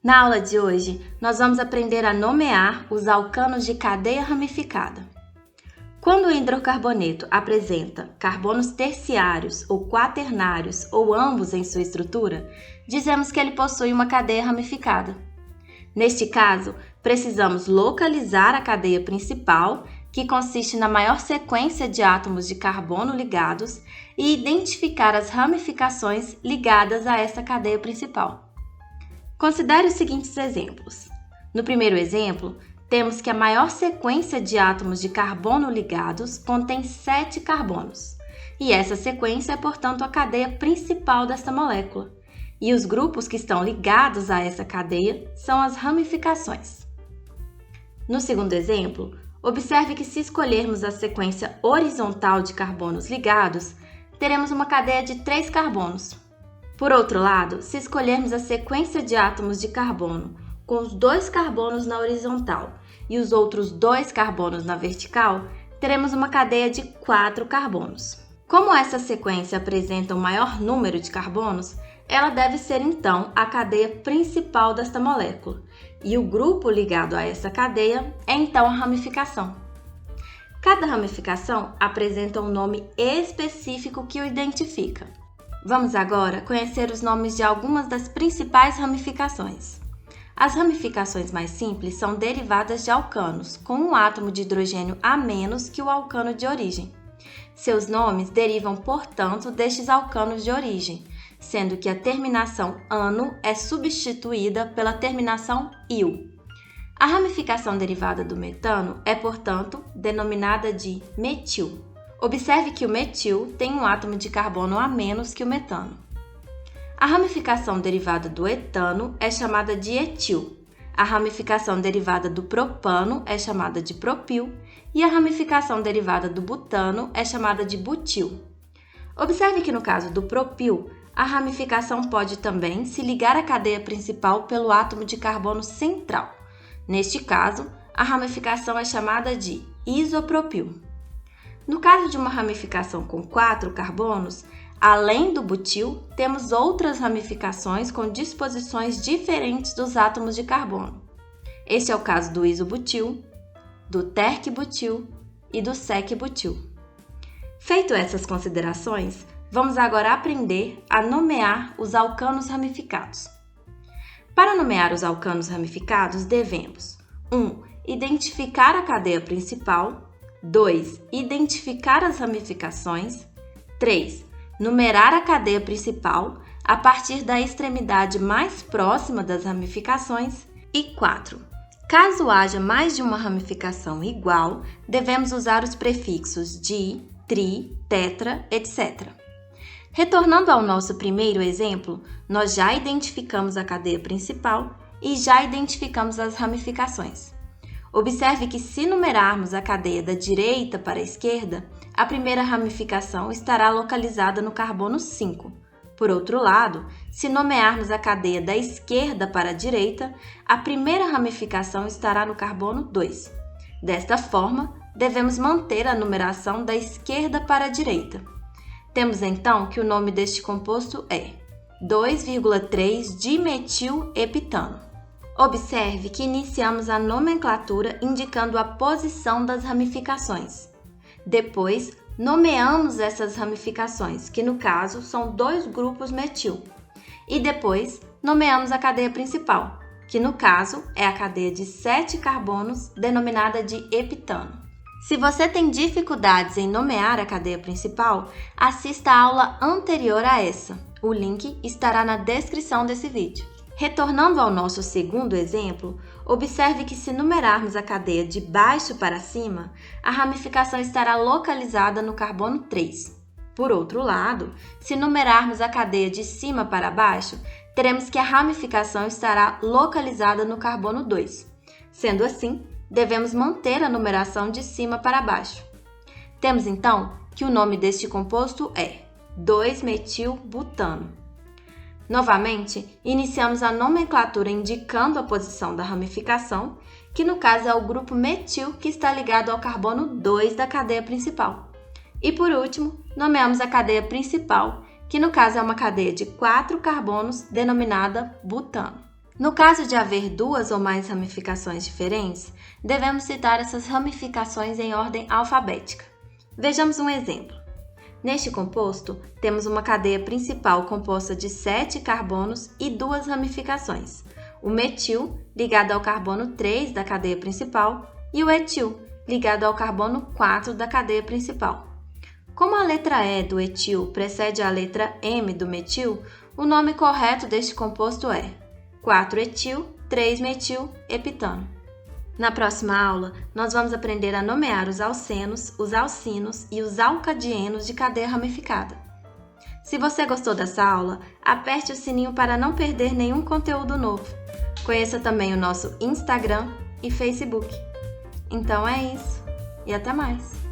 Na aula de hoje, nós vamos aprender a nomear os alcanos de cadeia ramificada. Quando o hidrocarboneto apresenta carbonos terciários ou quaternários ou ambos em sua estrutura, dizemos que ele possui uma cadeia ramificada. Neste caso, precisamos localizar a cadeia principal, que consiste na maior sequência de átomos de carbono ligados, e identificar as ramificações ligadas a essa cadeia principal. Considere os seguintes exemplos. No primeiro exemplo, temos que a maior sequência de átomos de carbono ligados contém 7 carbonos, e essa sequência é, portanto, a cadeia principal desta molécula, e os grupos que estão ligados a essa cadeia são as ramificações. No segundo exemplo, observe que se escolhermos a sequência horizontal de carbonos ligados, teremos uma cadeia de 3 carbonos. Por outro lado, se escolhermos a sequência de átomos de carbono com os 2 carbonos na horizontal e os outros 2 carbonos na vertical, teremos uma cadeia de 4 carbonos. Como essa sequência apresenta o maior número de carbonos, ela deve ser então a cadeia principal desta molécula, e o grupo ligado a essa cadeia é então a ramificação. Cada ramificação apresenta um nome específico que o identifica. Vamos agora conhecer os nomes de algumas das principais ramificações. As ramificações mais simples são derivadas de alcanos, com um átomo de hidrogênio a menos que o alcano de origem. Seus nomes derivam, portanto, destes alcanos de origem, sendo que a terminação -ano é substituída pela terminação -il. A ramificação derivada do metano é, portanto, denominada de metil. Observe que o metil tem um átomo de carbono a menos que o metano. A ramificação derivada do etano é chamada de etil. A ramificação derivada do propano é chamada de propil e a ramificação derivada do butano é chamada de butil. Observe que no caso do propil, a ramificação pode também se ligar à cadeia principal pelo átomo de carbono central. Neste caso, a ramificação é chamada de isopropil. No caso de uma ramificação com 4 carbonos, além do butil, temos outras ramificações com disposições diferentes dos átomos de carbono. Este é o caso do isobutil, do terc-butil e do sec-butil. Feito essas considerações, vamos agora aprender a nomear os alcanos ramificados. Para nomear os alcanos ramificados, devemos 1. Identificar a cadeia principal, 2. Identificar as ramificações, 3. Numerar a cadeia principal a partir da extremidade mais próxima das ramificações e 4. Caso haja mais de uma ramificação igual, devemos usar os prefixos di, tri, tetra, etc. Retornando ao nosso primeiro exemplo, nós já identificamos a cadeia principal e já identificamos as ramificações. Observe que se numerarmos a cadeia da direita para a esquerda, a primeira ramificação estará localizada no carbono 5. Por outro lado, se nomearmos a cadeia da esquerda para a direita, a primeira ramificação estará no carbono 2. Desta forma, devemos manter a numeração da esquerda para a direita. Temos então que o nome deste composto é 2,3-dimetileptano. Observe que iniciamos a nomenclatura indicando a posição das ramificações. Depois, nomeamos essas ramificações, que no caso são 2 grupos metil. E depois, nomeamos a cadeia principal, que no caso é a cadeia de 7 carbonos, denominada de heptano. Se você tem dificuldades em nomear a cadeia principal, assista a aula anterior a essa. O link estará na descrição desse vídeo. Retornando ao nosso segundo exemplo, observe que se numerarmos a cadeia de baixo para cima, a ramificação estará localizada no carbono 3. Por outro lado, se numerarmos a cadeia de cima para baixo, teremos que a ramificação estará localizada no carbono 2. Sendo assim, devemos manter a numeração de cima para baixo. Temos então que o nome deste composto é 2-metilbutano. Novamente, iniciamos a nomenclatura indicando a posição da ramificação, que no caso é o grupo metil que está ligado ao carbono 2 da cadeia principal. E por último, nomeamos a cadeia principal, que no caso é uma cadeia de 4 carbonos denominada butano. No caso de haver duas ou mais ramificações diferentes, devemos citar essas ramificações em ordem alfabética. Vejamos um exemplo. Neste composto, temos uma cadeia principal composta de 7 carbonos e 2 ramificações. O metil, ligado ao carbono 3 da cadeia principal, e o etil, ligado ao carbono 4 da cadeia principal. Como a letra E do etil precede a letra M do metil, o nome correto deste composto é 4-etil, 3-metil-heptano. Na próxima aula, nós vamos aprender a nomear os alcenos, os alcinos e os alcadienos de cadeia ramificada. Se você gostou dessa aula, aperte o sininho para não perder nenhum conteúdo novo. Conheça também o nosso Instagram e Facebook. Então é isso, e até mais!